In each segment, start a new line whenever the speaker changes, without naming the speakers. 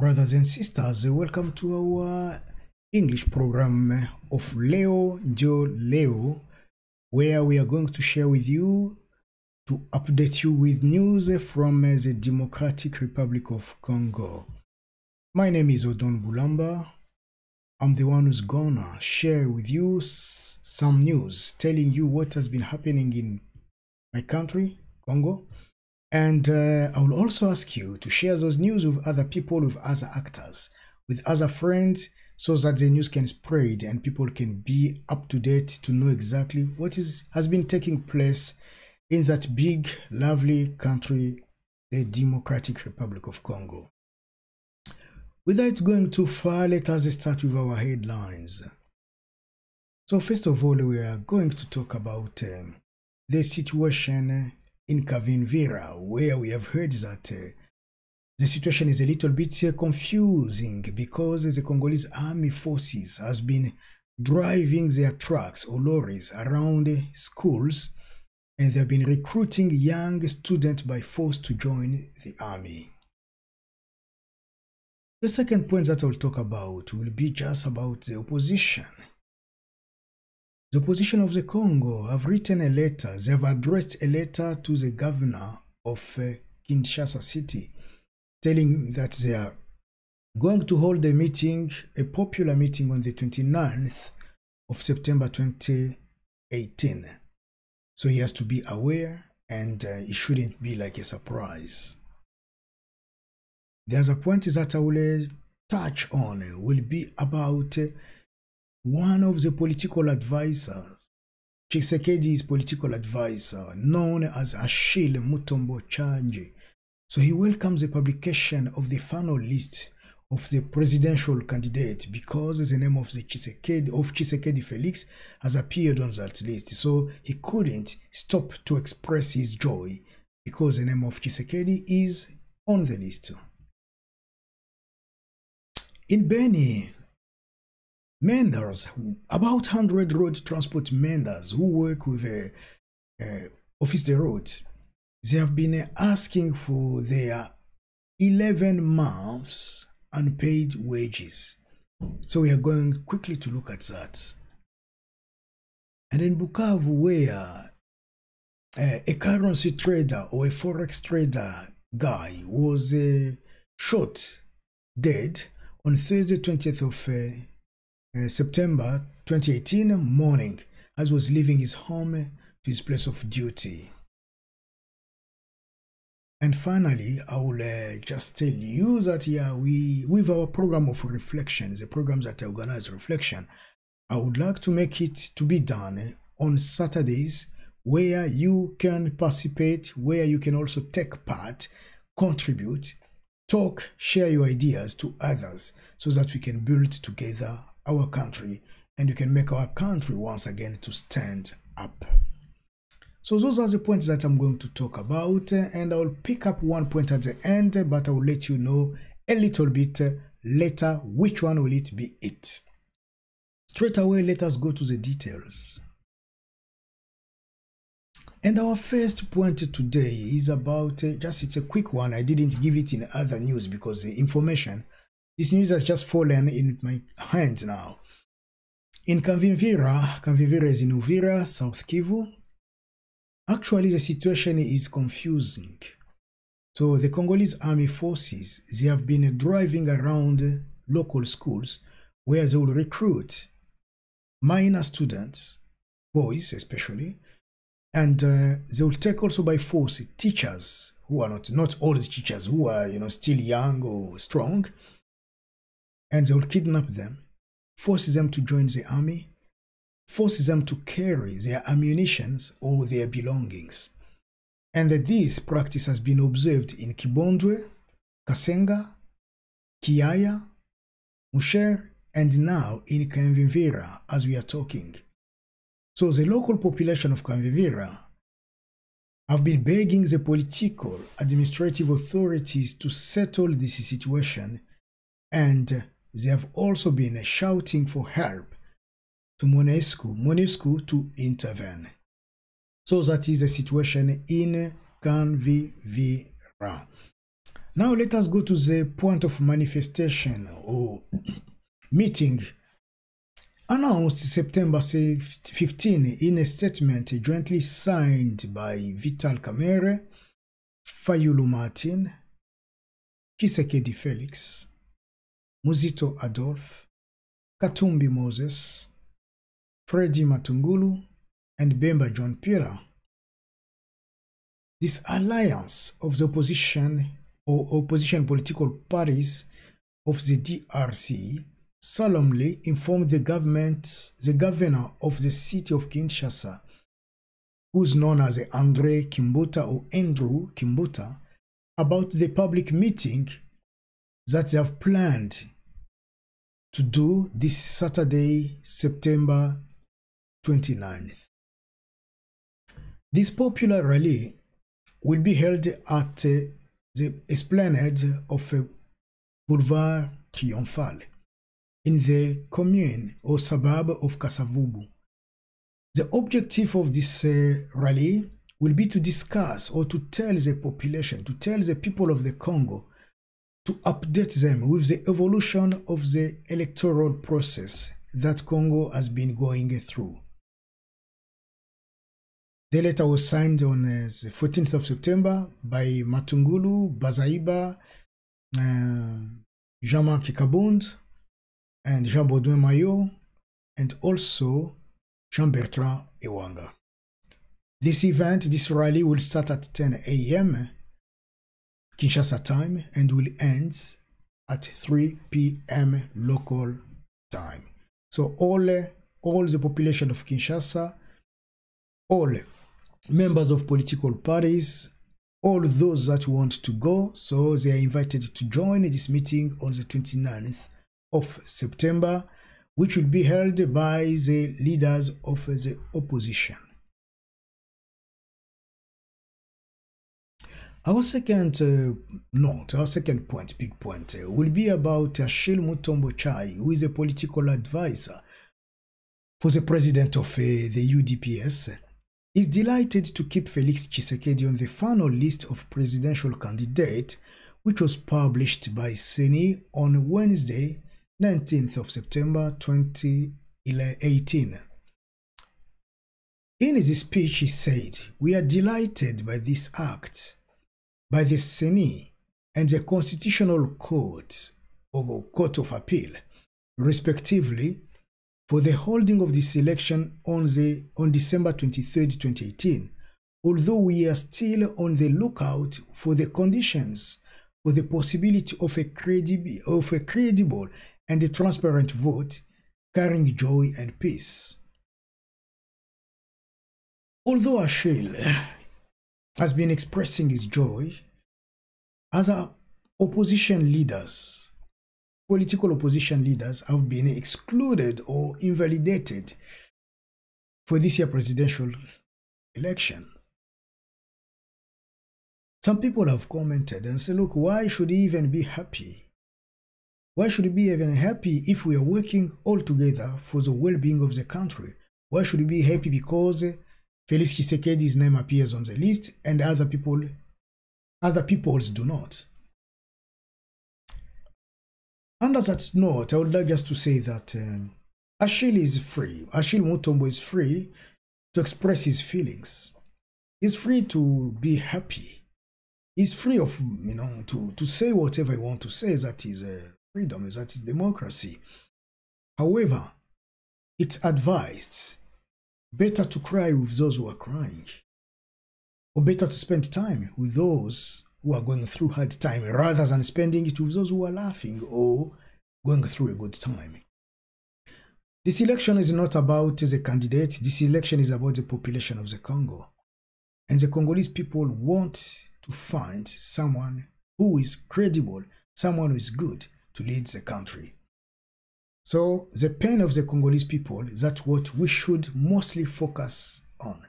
Brothers and sisters, welcome to our English program of NJO, where we are going to share with you to update you with news from the Democratic Republic of Congo. My name is Odon Bulamba. I'm the one who's gonna share with you some news, telling you what has been happening in my country, Congo. And I will also ask you to share those news with other people, with other actors, with other friends, so that the news can spread and people can be up to date to know exactly what has been taking place in that big, lovely country, the Democratic Republic of Congo. Without going too far, let us start with our headlines. So first of all, we are going to talk about the situation in Kavimvira, where we have heard that the situation is a little bit confusing because the Congolese army forces has been driving their trucks or lorries around schools, and they have been recruiting young students by force to join the army. The second point that I will talk about will be just about the opposition. The opposition of the Congo have written a letter. They have addressed a letter to the governor of Kinshasa City, telling him that they are going to hold a meeting, a popular meeting on the 29th of September 2018. So he has to be aware, and it shouldn't be like a surprise. The other point that I will touch on will be about one of the political advisors, Tshisekedi's political advisor, known as Achille Mutombo Chanje. So he welcomes the publication of the final list of the presidential candidate because the name of the Tshisekedi Felix has appeared on that list. So he couldn't stop to express his joy because the name of Tshisekedi is on the list. In Beni, menders, about 100 road transport menders who work with Office de Road, they have been asking for their 11 months unpaid wages. So we are going quickly to look at that. And in Bukavu, where a currency trader or a forex trader guy was shot dead on Thursday, 20th of September 2018 morning, as was leaving his home to his place of duty. And finally, I will just tell you that with our program of reflection, the programs that I organize reflection, I would like to make it to be done on Saturdays, where you can participate, where you can also take part, contribute, talk, share your ideas to others, so that we can build together our country, and you can make our country once again to stand up. So those are the points that I'm going to talk about, and I will pick up one point at the end, but I will let you know a little bit later which one will it be it. Straight away, let us go to the details. And our first point today is about, it's a quick one. I didn't give it in other news because the information, this news has just fallen in my hands now. In Kavimvira is in Uvira, South Kivu. Actually, the situation is confusing. So the Congolese army forces, they have been driving around local schools where they will recruit minor students, boys especially, and they will take also by force teachers who are not all the teachers who are still young or strong, and they will kidnap them, force them to join the army, forces them to carry their ammunitions or their belongings. And this practice has been observed in Kibondwe, Kasenga, Kiaya, Musher, and now in Kavimvira as we are talking. So the local population of Kavimvira have been begging the political administrative authorities to settle this situation, and they have also been shouting for help to MONUSCO to intervene. So that is the situation in Kavimvira. Now let us go to the point of manifestation or meeting announced September 15 in a statement jointly signed by Vital Kamerhe, Fayulu Martin, Tshisekedi Felix, Muzito Adolphe, Katumbi Moses, Freddy Matungulu, and Bemba John Pierre. This alliance of the opposition or opposition political parties of the DRC solemnly informed the governor of the city of Kinshasa, who is known as Andrew Kimbuta, about the public meeting that they have planned to do this Saturday, September 29th. This popular rally will be held at the esplanade of Boulevard Triomphal in the commune or suburb of Kasavubu. The objective of this rally will be to discuss or to tell the population, to tell the people of the Congo, to update them with the evolution of the electoral process that Congo has been going through. The letter was signed on the 14th of September by Matungulu, Bazaiba, Jean-Marc Kabund, and Jean-Baudouin Mayo, and also Jean-Bertrand Ewanga. This event, this rally, will start at 10 a.m. Kinshasa time and will end at 3 p.m. local time. So all the population of Kinshasa, all members of political parties, all those that want to go, so they are invited to join this meeting on the 29th of September, which will be held by the leaders of the opposition. Our second point, big point, will be about Achille Mutombo Chai, who is a political advisor for the president of the UDPS. Is delighted to keep Felix Tshisekedi on the final list of presidential candidates, which was published by CENI on Wednesday, 19th of September 2018. In his speech, he said, "We are delighted by this act, by the CENI and the Constitutional Court or Court of Appeal, respectively, for the holding of this election on December 23, 2018, although we are still on the lookout for the conditions for the possibility of a credible and a transparent vote carrying joy and peace." Although Achille has been expressing his joy, other opposition leaders, political opposition leaders, have been excluded or invalidated for this year's presidential election. Some people have commented and said, look, why should he even be happy? Why should he be even happy if we are working all together for the well-being of the country? Why should he be happy because Felix Tshisekedi's name appears on the list and other people's do not? Under that note, I would like just to say that Achille is free. Achille Mutombo is free to express his feelings. He's free to be happy. He's free of, to say whatever he wants to say. That is freedom, that is democracy. However, it's advised better to cry with those who are crying, or better to spend time with those who are going through hard time rather than spending it with those who are laughing or going through a good time. This election is not about the candidate. This election is about the population of the Congo. And the Congolese people want to find someone who is credible, someone who is good to lead the country. So the pain of the Congolese people, that's what we should mostly focus on.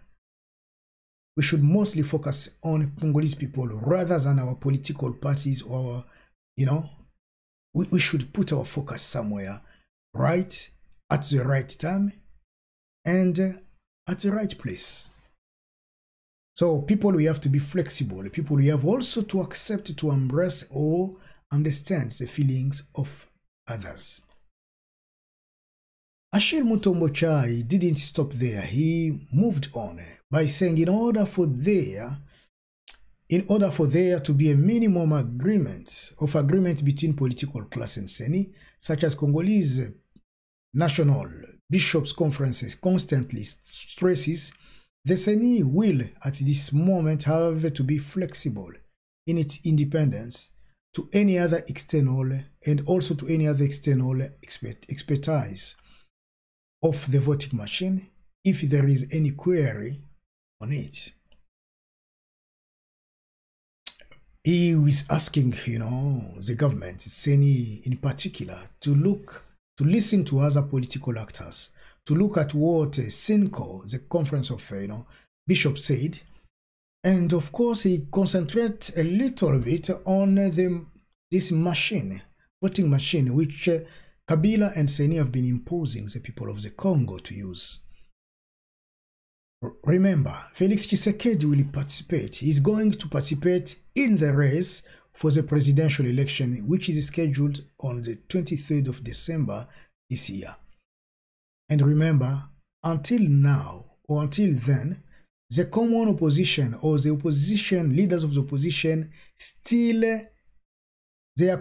We should mostly focus on Congolese people rather than our political parties or, we should put our focus somewhere right at the right time and at the right place. So people, we have to be flexible. People, we have also to accept, to embrace or understand the feelings of others. Achille Mutombo Chai didn't stop there. He moved on by saying in order for there to be a minimum agreement between political class and CENI, such as Congolese National Bishops' Conferences constantly stresses, the CENI will at this moment have to be flexible in its independence to any other external and also to any other external expertise of the voting machine if there is any query on it. He was asking, the government, CENI in particular, to listen to other political actors, to look at what CENCO, the Conference of Bishops, said, and of course he concentrates a little bit on this machine, voting machine, which Kabila and CENI have been imposing the people of the Congo to use. Remember, Felix Tshisekedi will participate. He's going to participate in the race for the presidential election, which is scheduled on the 23rd of December this year. And remember, until now, or until then, the common opposition or the opposition, leaders of the opposition still, the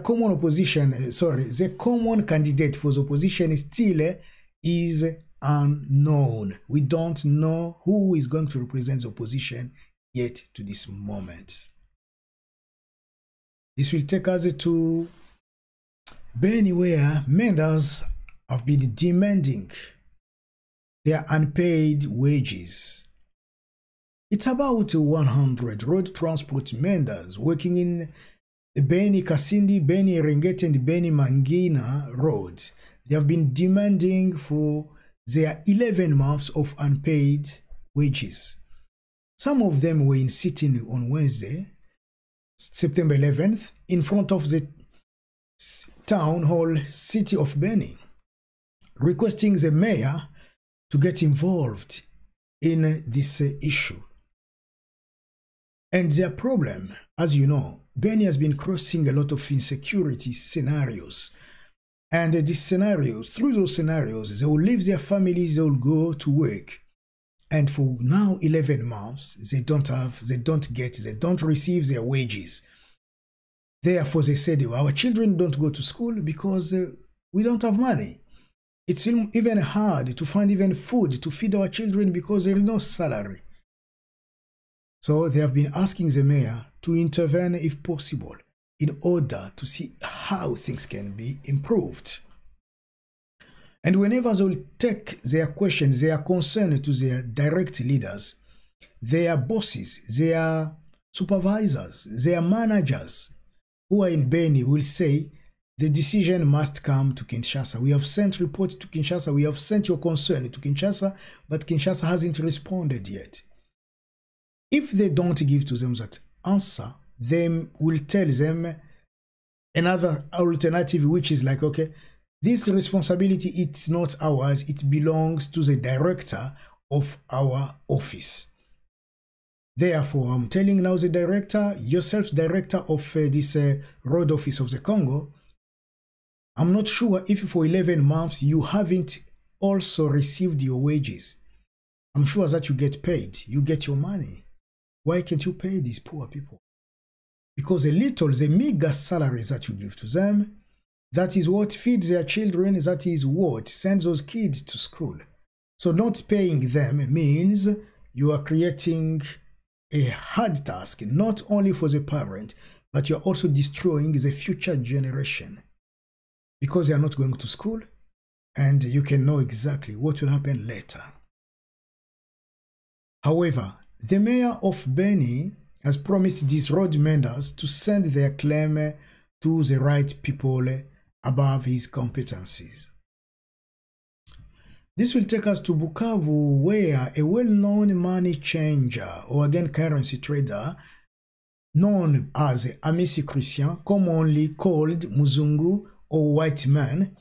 common candidate for the opposition still is unknown. We don't know who is going to represent the opposition yet to this moment. This will take us to Beni, where members have been demanding their unpaid wages. It's about 100 road transport members working in the Beni Kasindi, Beni Eringeti, and Beni Mangina roads. They have been demanding for their 11 months of unpaid wages. Some of them were in sitting on Wednesday, September 11th, in front of the town hall city of Beni, requesting the mayor to get involved in this issue. And their problem, as you know, Beni has been crossing a lot of insecurity scenarios. And these scenarios, through those scenarios, they will leave their families, they will go to work. And for now 11 months, they don't receive their wages. Therefore, they said, our children don't go to school because we don't have money. It's even hard to find even food to feed our children because there is no salary. So they have been asking the mayor to intervene if possible, in order to see how things can be improved. And whenever they will take their questions, their concern to their direct leaders, their bosses, their supervisors, their managers who are in Beni will say, the decision must come to Kinshasa. We have sent report to Kinshasa, we have sent your concern to Kinshasa, but Kinshasa hasn't responded yet. If they don't give to them that answer, they will tell them another alternative, which is like, okay, this responsibility, it's not ours, it belongs to the director of our office. Therefore, I'm telling now the director, yourself director of this road office of the Congo, I'm not sure if for 11 months you haven't also received your wages. I'm sure that you get paid, you get your money. Why can't you pay these poor people? Because the meager salaries that you give to them, that is what feeds their children, that is what sends those kids to school. So not paying them means you are creating a hard task, not only for the parent, but you're also destroying the future generation. Because they are not going to school, and you can know exactly what will happen later. However, the mayor of Beni has promised these road menders to send their claim to the right people above his competencies. This will take us to Bukavu, where a well-known money changer, or again currency trader, known as Amisi Christian, commonly called Muzungu or white man,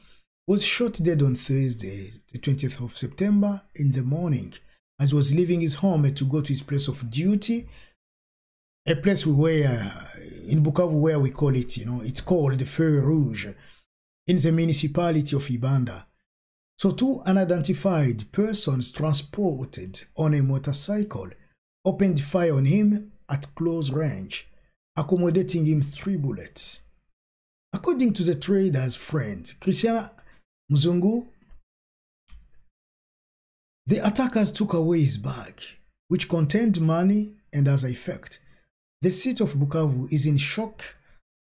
was shot dead on Thursday, the 20th of September in the morning as he was leaving his home to go to his place of duty, a place where, in Bukavu, where we call it, it's called the Feu Rouge, in the municipality of Ibanda. So two unidentified persons transported on a motorcycle opened fire on him at close range, accommodating him 3 bullets. According to the trader's friend, Christian Mzungu, the attackers took away his bag, which contained money, and as a effect, the city of Bukavu is in shock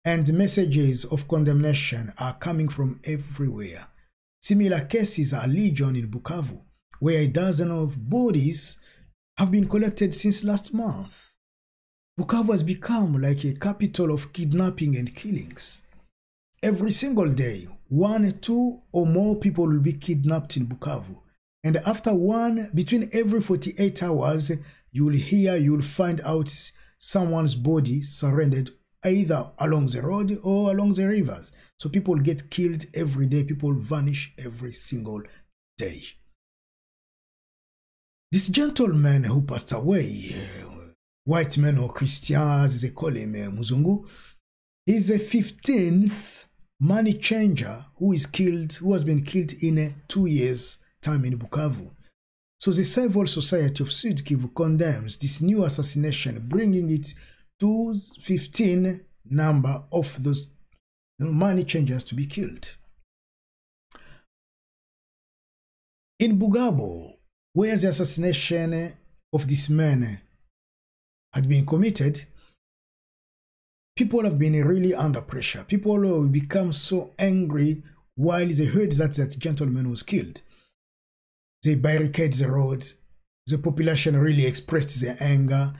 and messages of condemnation are coming from everywhere. Similar cases are legion in Bukavu, where a dozen of bodies have been collected since last month. Bukavu has become like a capital of kidnapping and killings. Every single day, 1, 2, or more people will be kidnapped in Bukavu. And after between every 48 hours, you'll find out someone's body surrendered either along the road or along the rivers. So people get killed every day. People vanish every single day. This gentleman who passed away, white man or Christian as they call him, Muzungu, is the 15th money changer who has been killed in 2 years' time in Bukavu. So the civil society of Sud Kivu condemns this new assassination, bringing it to 15 number of those money changers to be killed. In Bugabo, where the assassination of this man had been committed, people have been really under pressure. People have become so angry while they heard that gentleman was killed. They barricaded the road. The population really expressed their anger.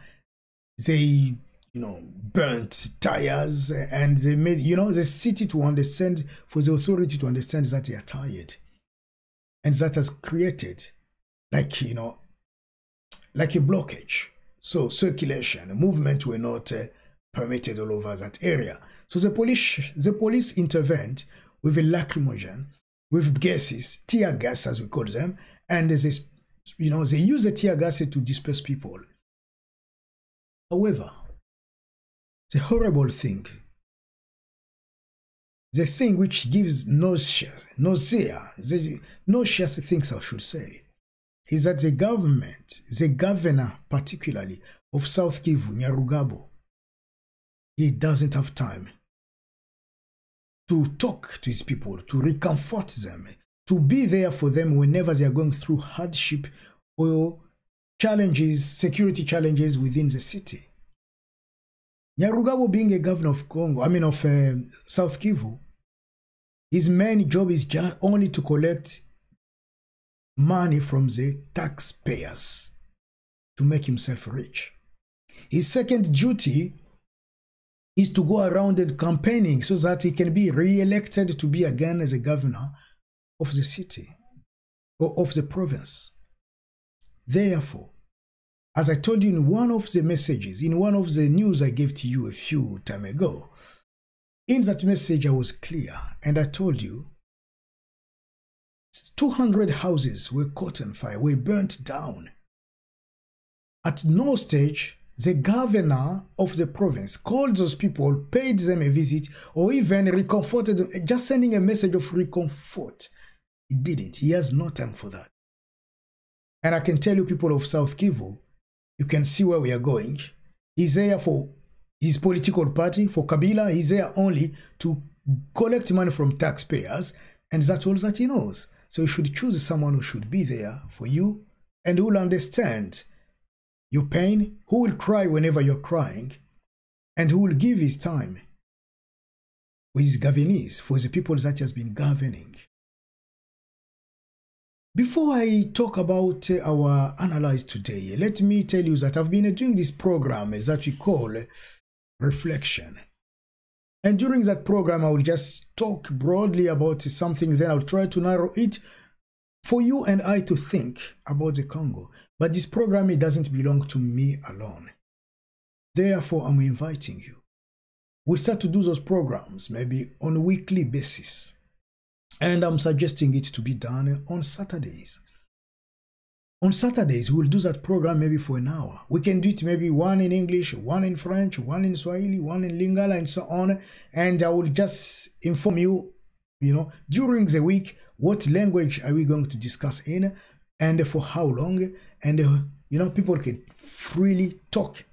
They, burnt tires, and they made, the city to understand, for the authority to understand that they are tired. And that has created, like a blockage. So circulation, movement were not permitted all over that area. So the police intervened with a lacrimogene, with gases, tear gas as we call them, and they use the tear gas to disperse people. However, the horrible thing, the thing which gives nauseous things I should say, is that the governor particularly of South Kivu, Nyarugabo, he doesn't have time to talk to his people, to recomfort them, to be there for them whenever they are going through hardship or challenges, security challenges within the city. Nyarugabo, being a governor of South Kivu, his main job is just only to collect money from the taxpayers to make himself rich. His second duty is to go around and campaigning so that he can be re-elected to be again as a governor of the city or of the province. Therefore, as I told you in one of the messages, in one of the news I gave to you a few time ago, in that message I was clear and I told you 200 houses were caught on fire, were burnt down. At no stage, the governor of the province called those people, paid them a visit, or even recomforted them, just sending a message of reconfort. He didn't. He has no time for that. And I can tell you, people of South Kivu, you can see where we are going. He's there for his political party, for Kabila. He's there only to collect money from taxpayers, and that's all that he knows. So you should choose someone who should be there for you and who will understand your pain, who will cry whenever you're crying, and who will give his time with his governees for the people that he has been governing. Before I talk about our analyze today, let me tell you that I've been doing this program that we call Reflection. And during that program, I will just talk broadly about something, then I'll try to narrow it for you and I to think about the Congo. But this program, it doesn't belong to me alone. Therefore, I'm inviting you. We'll start to do those programs maybe on a weekly basis. And I'm suggesting it to be done on Saturdays. On Saturdays, we'll do that program maybe for an hour. We can do it maybe one in English, one in French, one in Swahili, one in Lingala, and so on. And I will just inform you, during the week, what language are we going to discuss in, and for how long. And, people can freely talk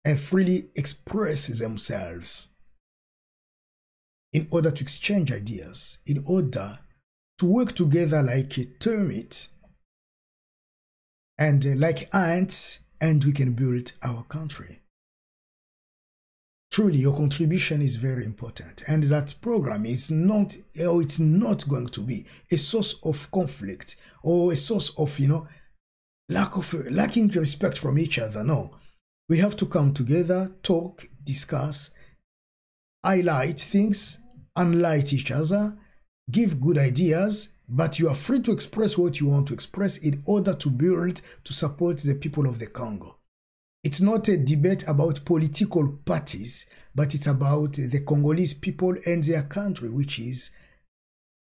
and freely express themselves in order to exchange ideas, in order to work together like a termite and like ants, and we can build our country. Truly, your contribution is very important, and that program is not, or it's not going to be a source of conflict or a source of, lacking respect from each other. No, we have to come together, talk, discuss, highlight things, unlight each other, give good ideas, but you are free to express what you want to express in order to build, to support the people of the Congo. It's not a debate about political parties, but it's about the Congolese people and their country, which is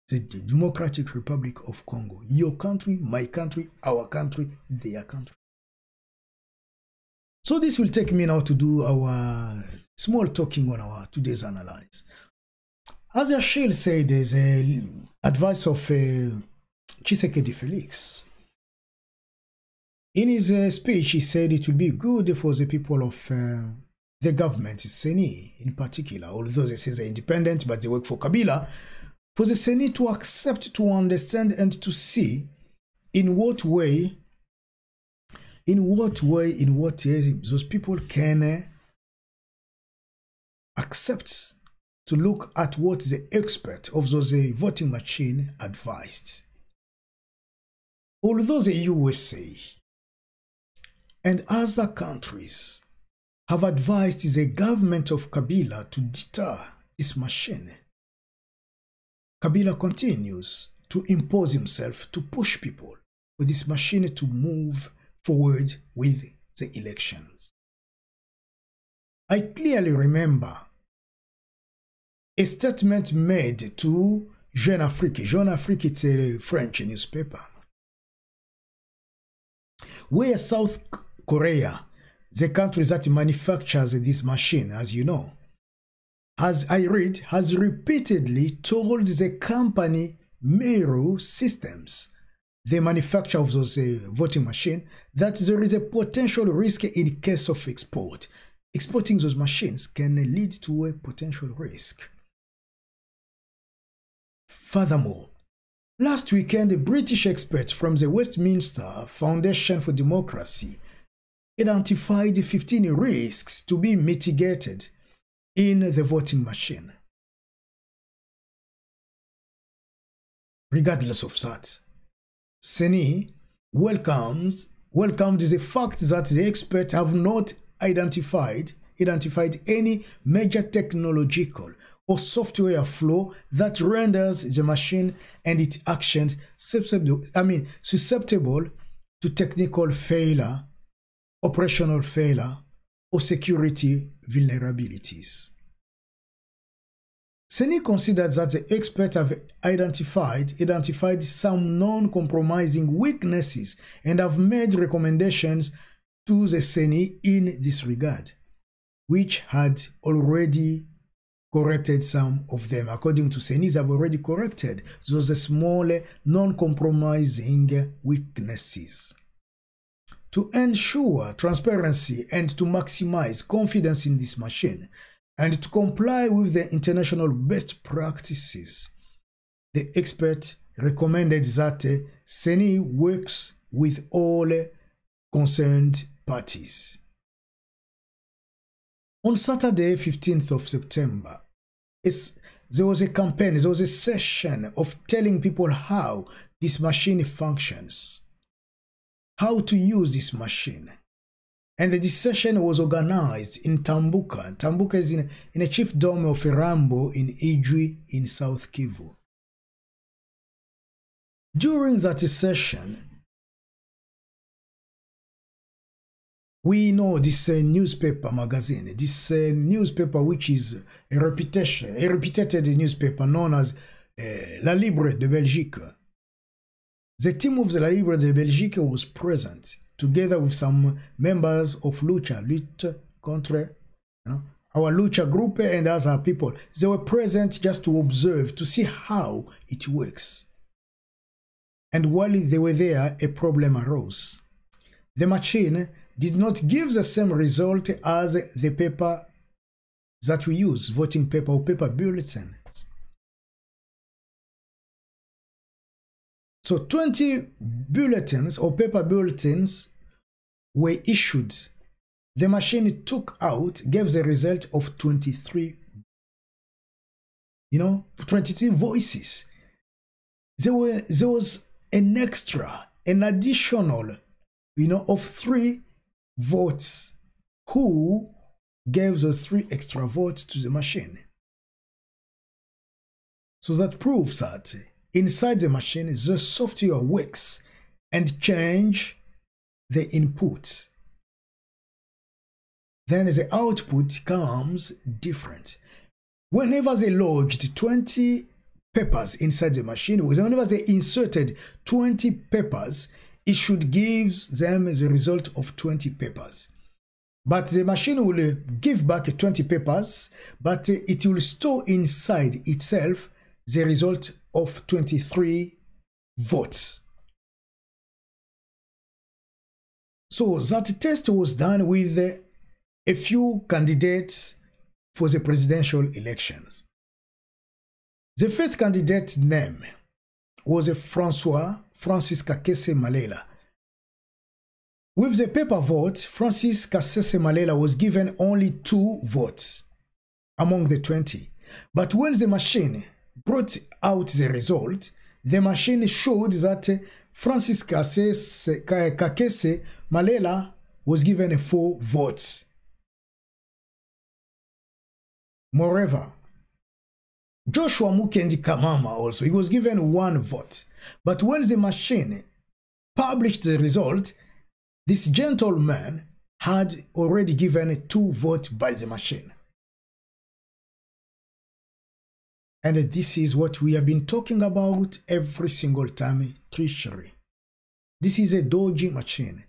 the Democratic Republic of Congo. Your country, my country, our country, their country. So this will take me now to do our small talking on our today's analysis. As Achille said, there's an advice of Tshisekedi Felix. In his speech, he said it will be good for the people of the government, CENI in particular, although they say they're independent, but they work for Kabila, for the CENI to accept, to understand, and to see in what way those people can accept to look at what the expert of those voting machine advised. Although the USA and other countries have advised the government of Kabila to deter this machine, Kabila continues to impose himself, to push people for this machine to move forward with the elections. I clearly remember a statement made to Jeune Afrique. Jeune Afrique, it's a French newspaper, where South Korea, the country that manufactures this machine, as you know, as I read, has repeatedly told the company Meru Systems, the manufacturer of those voting machines, that there is a potential risk in case of export. Exporting those machines can lead to a potential risk. Furthermore, last weekend, a British expert from the Westminster Foundation for Democracy identified 15 risks to be mitigated in the voting machine. Regardless of that, CENI welcomed the fact that the experts have not identified any major technological or software flaw that renders the machine and its actions susceptible to technical failure, operational failure, or security vulnerabilities. CENI considers that the experts have identified some non-compromising weaknesses and have made recommendations to the CENI in this regard, which had already corrected some of them. According to CENI, they have already corrected those small non-compromising weaknesses. To ensure transparency and to maximize confidence in this machine and to comply with the international best practices, the expert recommended that CENI works with all concerned parties. On Saturday, 15th of September, there was a campaign, there was a session of telling people how this machine functions, how to use this machine. And this session was organized in Tambuka. Tambuka is in a chiefdom of Rambo in Ijwi in South Kivu. During that session, we know this newspaper magazine, this newspaper which is a reputed newspaper known as La Libre de Belgique. The team of the La Libre de Belgique was present, together with some members of Lutte Contre, our Lucha group and other people. They were present just to observe, to see how it works. And while they were there, a problem arose. The machine did not give the same result as the paper that we use, voting paper or paper bulletins. So 20 bulletins or paper bulletins were issued. The machine took out, gave the result of 23, 23 voices. There was an extra, an additional, of 3 votes. Who gave those 3 extra votes to the machine? So that proves that inside the machine, the software works and change the input. Then the output comes different. Whenever they lodged 20 papers inside the machine, whenever they inserted 20 papers, it should give them the result of 20 papers. But the machine will give back 20 papers, but it will store inside itself the result of 23 votes. So that test was done with a few candidates for the presidential elections. The first candidate's name was Francis Kasese Malela. With the paper vote, Francis Kasese Malela was given only 2 votes among the 20. But when the machine brought out the result, the machine showed that Francis Kasese Malela was given 4 votes. Moreover, Joshua Mukendi Kamama also, he was given 1 vote. But when the machine published the result, this gentleman had already given 2 votes by the machine. And this is what we have been talking about every single time, treachery. This is a dodgy machine.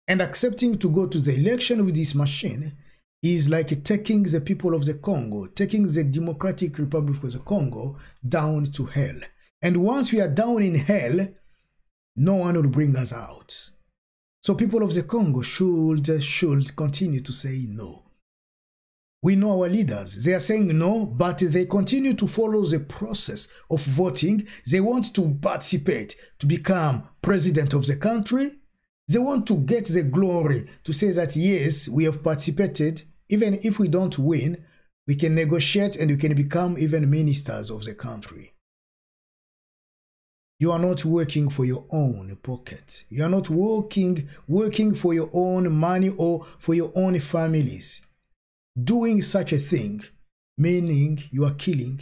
And accepting to go to the election with this machine is like taking the people of the Congo, taking the Democratic Republic of the Congo down to hell. And once we are down in hell, no one will bring us out. So people of the Congo should continue to say no. We know our leaders. They are saying no, but they continue to follow the process of voting. They want to participate to become president of the country. They want to get the glory to say that, yes, we have participated. Even if we don't win, we can negotiate and we can become even ministers of the country. You are not working for your own pocket. You are not working for your own money or for your own families. Doing such a thing, meaning you are killing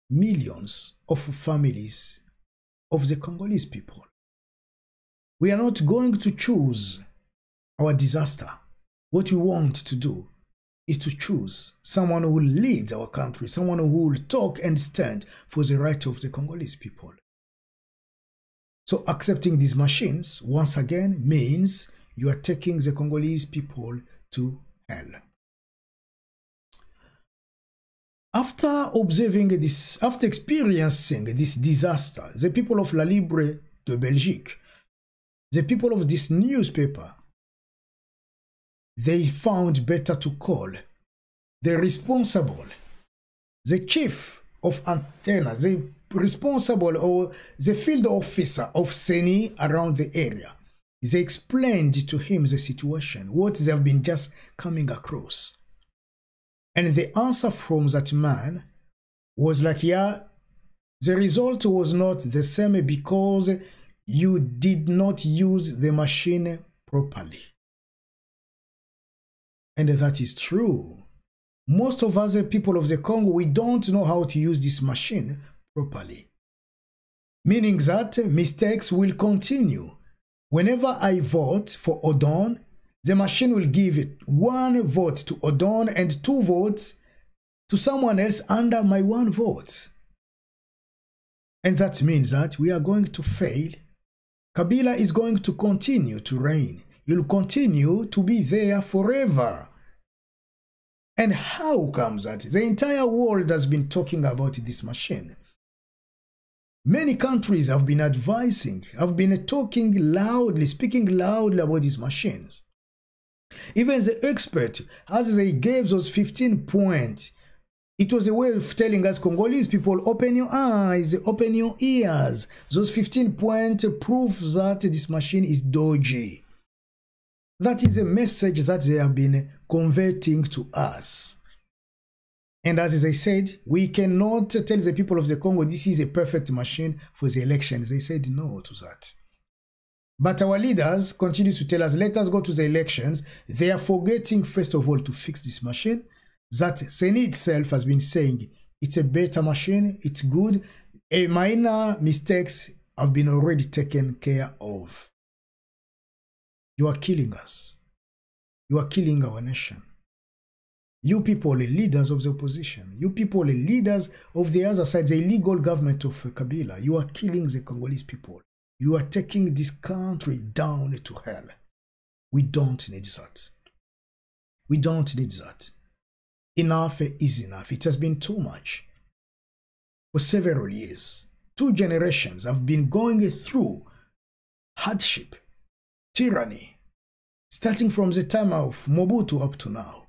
millions of families of the Congolese people. We are not going to choose our disaster. What we want to do is to choose someone who will lead our country, someone who will talk and stand for the right of the Congolese people. So accepting these machines, once again, means you are taking the Congolese people to hell. After observing this, after experiencing this disaster, the people of La Libre de Belgique, the people of this newspaper, they found better to call the responsible, the chief of antenna, the responsible or the field officer of CENI around the area. They explained to him the situation, what they have been just coming across. And the answer from that man was like, yeah, the result was not the same because you did not use the machine properly. And that is true. Most of us, people of the Congo, we don't know how to use this machine properly. Meaning that mistakes will continue. Whenever I vote for Odon, the machine will give it 1 vote to Odon and 2 votes to someone else under my 1 vote. And that means that we are going to fail Kabila is going to continue to reign. He'll continue to be there forever. And how comes that? The entire world has been talking about this machine. Many countries have been advising, have been talking loudly, speaking loudly about these machines. Even the expert, as they gave those 15 points, it was a way of telling us, Congolese people, open your eyes, open your ears. Those 15 points prove that this machine is dodgy. That is a message that they have been converting to us. And as I said, we cannot tell the people of the Congo this is a perfect machine for the elections. They said no to that. But our leaders continue to tell us, let us go to the elections. They are forgetting, first of all, to fix this machine. That CENI itself has been saying it's a better machine, it's good. Minor mistakes have been already taken care of. You are killing us. You are killing our nation. You people are leaders of the opposition. You people are leaders of the other side, the illegal government of Kabila. You are killing the Congolese people. You are taking this country down to hell. We don't need that. We don't need that. Enough is enough. It has been too much. For several years, 2 generations have been going through hardship, tyranny, starting from the time of Mobutu up to now.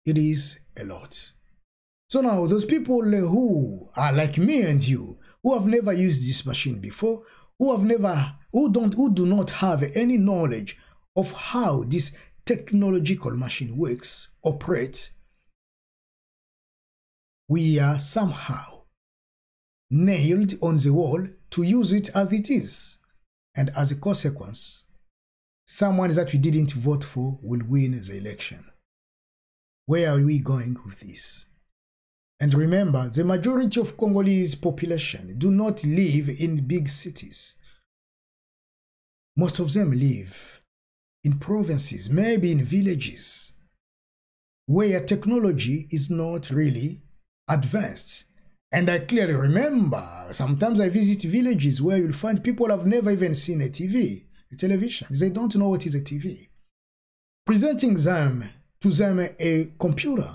It is a lot. So now those people who are like me and you, who have never used this machine before, who do not have any knowledge of how this technological machine works, operates, we are somehow nailed on the wall to use it as it is. And as a consequence, someone that we didn't vote for will win the election. Where are we going with this? And remember, the majority of Congolese population do not live in big cities. Most of them live in provinces, maybe in villages, where technology is not really advanced. And I clearly remember, sometimes I visit villages where you'll find people have never even seen a television. They don't know what is a TV. Presenting to them a computer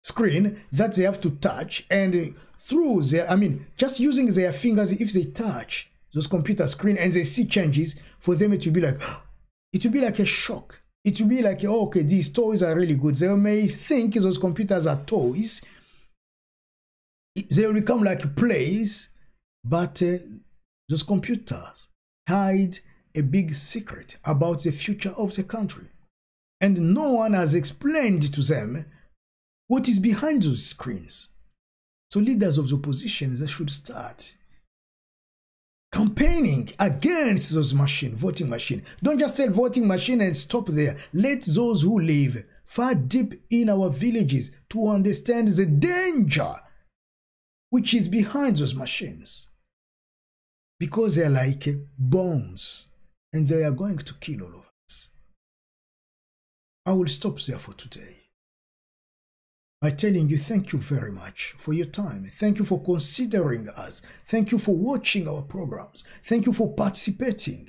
screen that they have to touch, and through their, just using their fingers, if they touch those computer screen and they see changes, for them it will be like, it will be like a shock. It will be like, oh, okay, these toys are really good. They may think those computers are toys. They will become like plays, but those computers hide a big secret about the future of the country. And no one has explained to them what is behind those screens. So leaders of the opposition, they should start campaigning against those voting machine. Don't just say voting machine and stop there. Let those who live far deep in our villages to understand the danger which is behind those machines. Because they are like bombs and they are going to kill all of us. I will stop there for today by telling you thank you very much for your time. Thank you for considering us. Thank you for watching our programs. Thank you for participating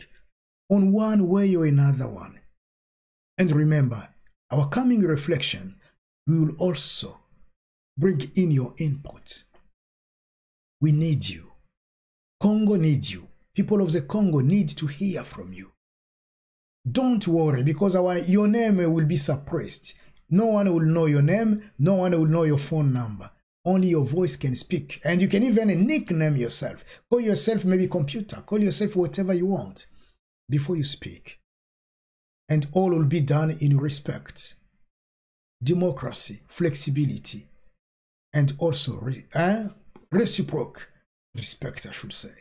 on one way or another one. And remember, our coming reflection, we will also bring in your input. We need you. Congo needs you. People of the Congo need to hear from you. Don't worry, because your name will be suppressed. No one will know your name. No one will know your phone number. Only your voice can speak. And you can even nickname yourself. Call yourself maybe computer. Call yourself whatever you want before you speak. And all will be done in respect, democracy, flexibility, and also reciprocal respect, I should say.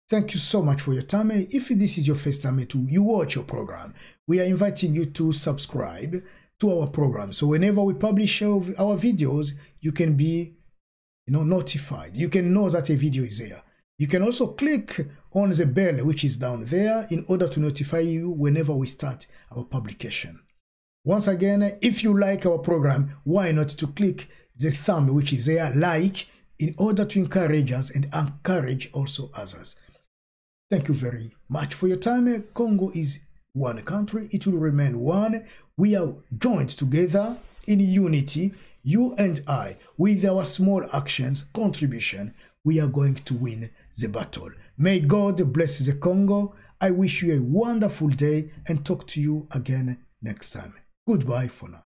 Thank you so much for your time. If this is your first time you watch your program, we are inviting you to subscribe to our program. So whenever we publish our videos, you can be notified. You can know that a video is there. You can also click on the bell which is down there in order to notify you whenever we start our publication. Once again, if you like our program, why not to click the thumb which is there, like, in order to encourage us and encourage also others. Thank you very much for your time. Congo is one country. It will remain one. We are joined together in unity, you and I, with our small actions, contribution. We are going to win the battle. May God bless the Congo. I wish you a wonderful day and talk to you again next time. Goodbye for now.